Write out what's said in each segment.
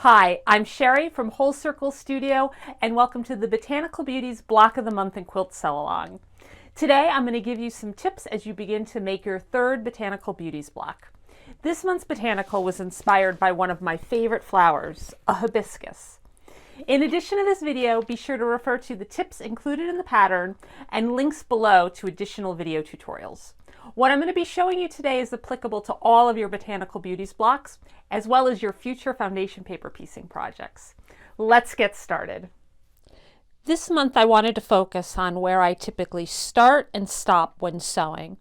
Hi, I'm Sherry from Whole Circle Studio, and welcome to the Botanical Beauties Block of the Month and Quilt Sell-Along. Today I'm going to give you some tips as you begin to make your third Botanical Beauties block. This month's botanical was inspired by one of my favorite flowers, a hibiscus. In addition to this video, be sure to refer to the tips included in the pattern and links below to additional video tutorials. What I'm going to be showing you today is applicable to all of your Botanical Beauties blocks, as well as your future foundation paper piecing projects. Let's get started. This month I wanted to focus on where I typically start and stop when sewing.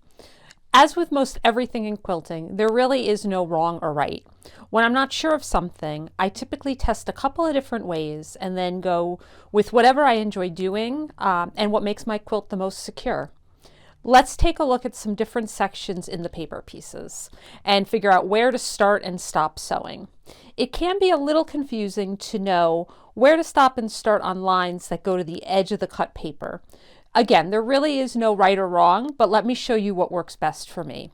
As with most everything in quilting, there really is no wrong or right. When I'm not sure of something, I typically test a couple of different ways and then go with whatever I enjoy doing and what makes my quilt the most secure. Let's take a look at some different sections in the paper pieces and figure out where to start and stop sewing. It can be a little confusing to know where to stop and start on lines that go to the edge of the cut paper. Again, there really is no right or wrong, but let me show you what works best for me.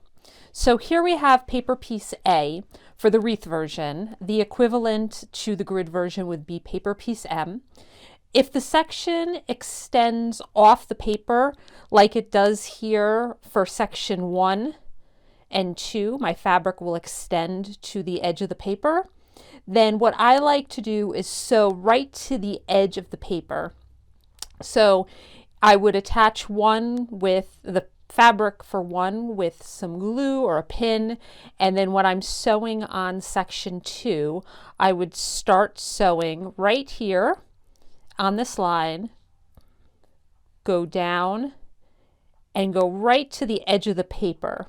So here we have paper piece A for the wreath version. The equivalent to the grid version would be paper piece M. If the section extends off the paper like it does here for section 1 and 2, my fabric will extend to the edge of the paper. Then what I like to do is sew right to the edge of the paper. So I would attach one with the fabric for one with some glue or a pin, and then when I'm sewing on section 2, I would start sewing right here on this line, go down, and go right to the edge of the paper.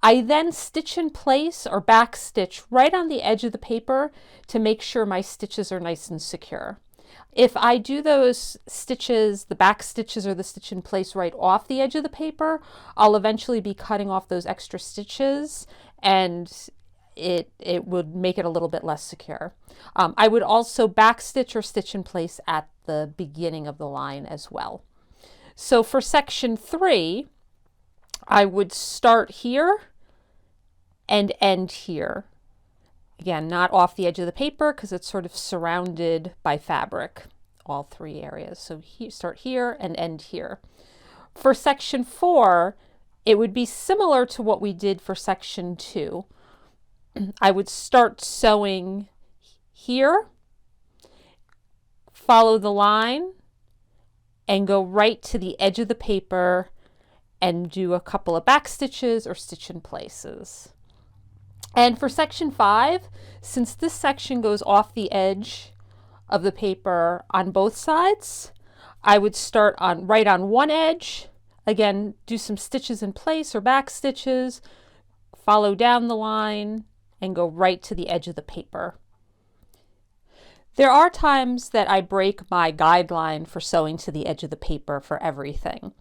I then stitch in place or back stitch right on the edge of the paper to make sure my stitches are nice and secure. If I do those stitches, the back stitches or the stitch in place right off the edge of the paper, I'll eventually be cutting off those extra stitches and it would make it a little bit less secure. I would also back stitch or stitch in place at the beginning of the line as well. So for section 3, I would start here and end here. Again, not off the edge of the paper because it's sort of surrounded by fabric, all 3 areas. So start here and end here. For section 4, it would be similar to what we did for section 2. I would start sewing here, follow the line, and go right to the edge of the paper and do a couple of back stitches or stitch in places. And for section 5, since this section goes off the edge of the paper on both sides, I would start right on one edge, again do some stitches in place or back stitches, follow down the line, and go right to the edge of the paper. There are times that I break my guideline for sewing to the edge of the paper for everything.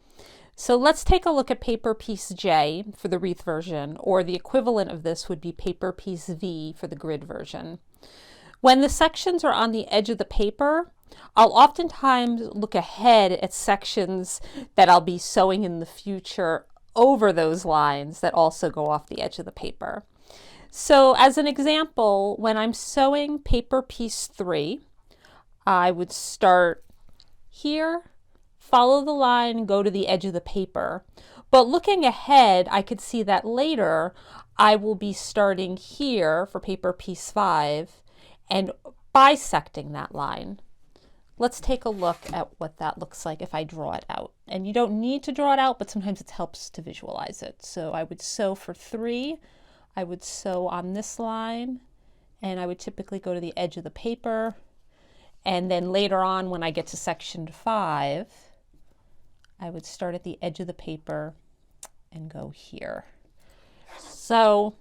So let's take a look at paper piece J for the wreath version, or the equivalent of this would be paper piece V for the grid version. When the sections are on the edge of the paper, I'll oftentimes look ahead at sections that I'll be sewing in the future over those lines that also go off the edge of the paper. So as an example, when I'm sewing paper piece 3, I would start here, follow the line, go to the edge of the paper. But looking ahead, I could see that later I will be starting here for paper piece 5 and bisecting that line. Let's take a look at what that looks like if I draw it out. And you don't need to draw it out, but sometimes it helps to visualize it. So I would sew for 3. I would sew on this line, and I would typically go to the edge of the paper. And then later on, when I get to section 5, I would start at the edge of the paper and go here. So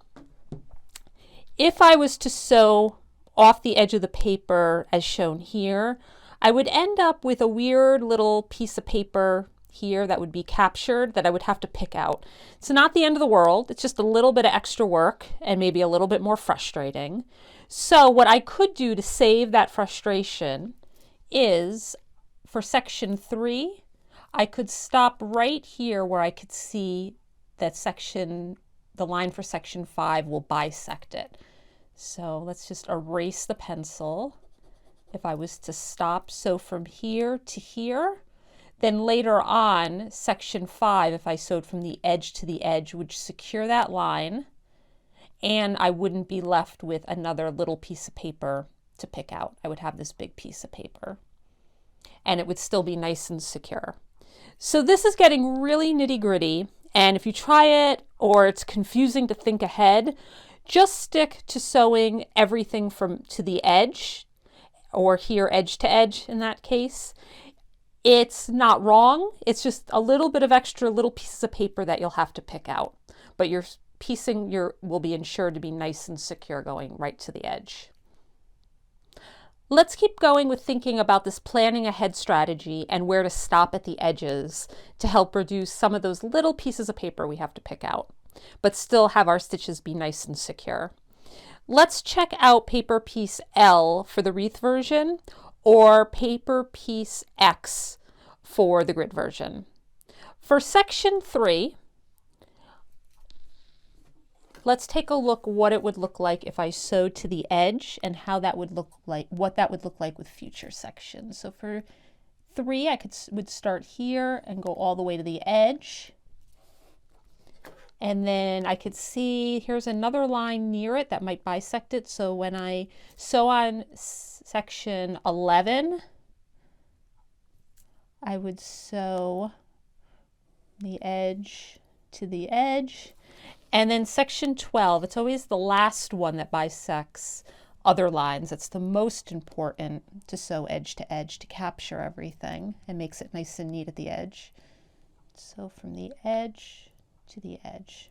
if I was to sew off the edge of the paper as shown here, I would end up with a weird little piece of paper here that would be captured that I would have to pick out. It's not the end of the world. It's just a little bit of extra work and maybe a little bit more frustrating. So what I could do to save that frustration is for section 3, I could stop right here where I could see that the line for section 5 will bisect it. So let's just erase the pencil. If I was to stop, so from here to here, then later on, section 5, if I sewed from the edge to the edge, would secure that line, and I wouldn't be left with another little piece of paper to pick out. I would have this big piece of paper, and it would still be nice and secure. So this is getting really nitty-gritty, and if you try it or it's confusing to think ahead, just stick to sewing everything from to the edge, or here edge to edge in that case. It's not wrong, it's just a little bit of extra little pieces of paper that you'll have to pick out, but your piecing will be ensured to be nice and secure going right to the edge. Let's keep going with thinking about this planning ahead strategy and where to stop at the edges to help reduce some of those little pieces of paper we have to pick out, but still have our stitches be nice and secure. Let's check out paper piece L for the wreath version, or paper piece X for the grid version. For section 3, let's take a look what it would look like if I sewed to the edge and how that would look like, what that would look like with future sections. So for 3, I would start here and go all the way to the edge. And then I could see here's another line near it that might bisect it. So when I sew on section 11, I would sew the edge to the edge. And then section 12, it's always the last one that bisects other lines. It's the most important to sew edge to capture everything and makes it nice and neat at the edge. So from the edge to the edge.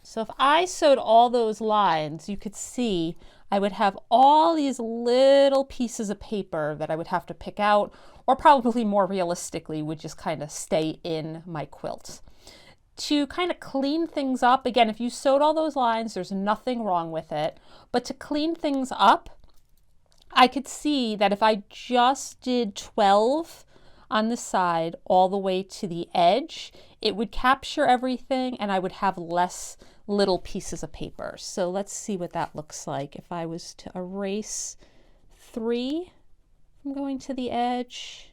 So if I sewed all those lines, you could see I would have all these little pieces of paper that I would have to pick out, or probably more realistically would just kind of stay in my quilt. To kind of clean things up, again, if you sewed all those lines, there's nothing wrong with it, but to clean things up, I could see that if I just did 12 on the side all the way to the edge, it would capture everything and I would have less little pieces of paper. So let's see what that looks like. If I was to erase 3 from going to the edge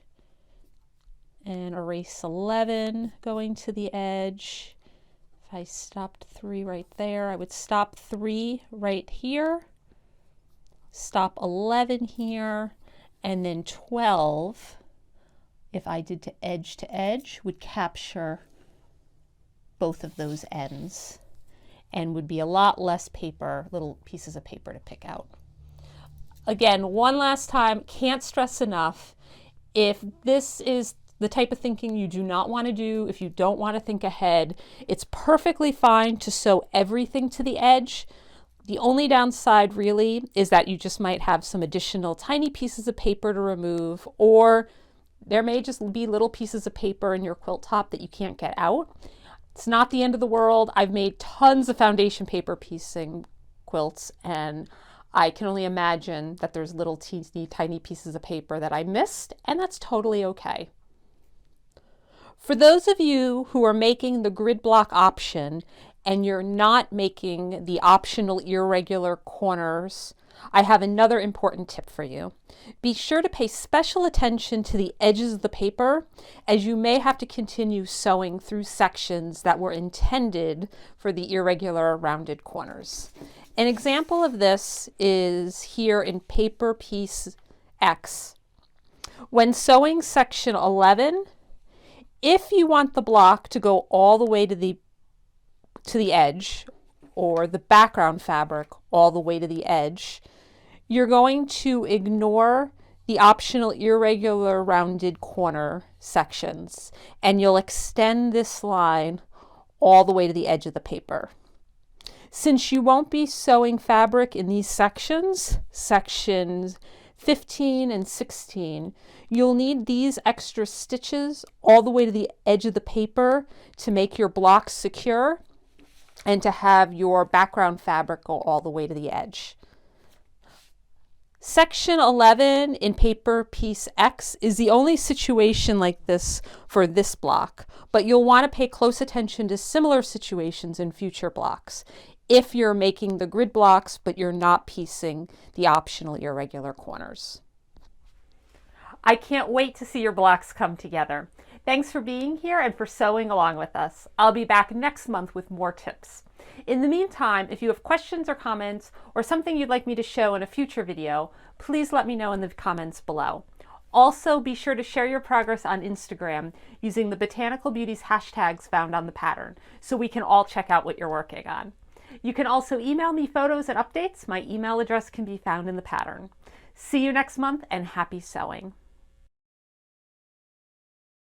and erase 11 going to the edge, if I stopped 3 right there, I would stop 3 right here, stop 11 here, and then 12, if I did to edge, would capture both of those ends and would be a lot less paper, little pieces of paper to pick out. Again, one last time, can't stress enough, if this is the type of thinking you do not want to do, if you don't want to think ahead, it's perfectly fine to sew everything to the edge. The only downside really is that you just might have some additional tiny pieces of paper to remove, or there may just be little pieces of paper in your quilt top that you can't get out. It's not the end of the world. I've made tons of foundation paper piecing quilts, and I can only imagine that there's little teeny tiny pieces of paper that I missed, and that's totally okay. For those of you who are making the grid block option and you're not making the optional irregular corners, I have another important tip for you. Be sure to pay special attention to the edges of the paper, as you may have to continue sewing through sections that were intended for the irregular rounded corners. An example of this is here in paper piece X. When sewing section 11, if you want the block to go all the way to the edge, or the background fabric all the way to the edge, you're going to ignore the optional irregular rounded corner sections, and you'll extend this line all the way to the edge of the paper. Since you won't be sewing fabric in these sections, sections 15 and 16, you'll need these extra stitches all the way to the edge of the paper to make your block secure and to have your background fabric go all the way to the edge. Section 11 in paper piece X is the only situation like this for this block, but you'll want to pay close attention to similar situations in future blocks. if you're making the grid blocks, but you're not piecing the optional irregular corners. I can't wait to see your blocks come together. Thanks for being here and for sewing along with us. I'll be back next month with more tips. In the meantime, if you have questions or comments or something you'd like me to show in a future video, please let me know in the comments below. Also, be sure to share your progress on Instagram using the Botanical Beauties hashtags found on the pattern so we can all check out what you're working on. You can also email me photos and updates. My email address can be found in the pattern. See you next month and happy sewing.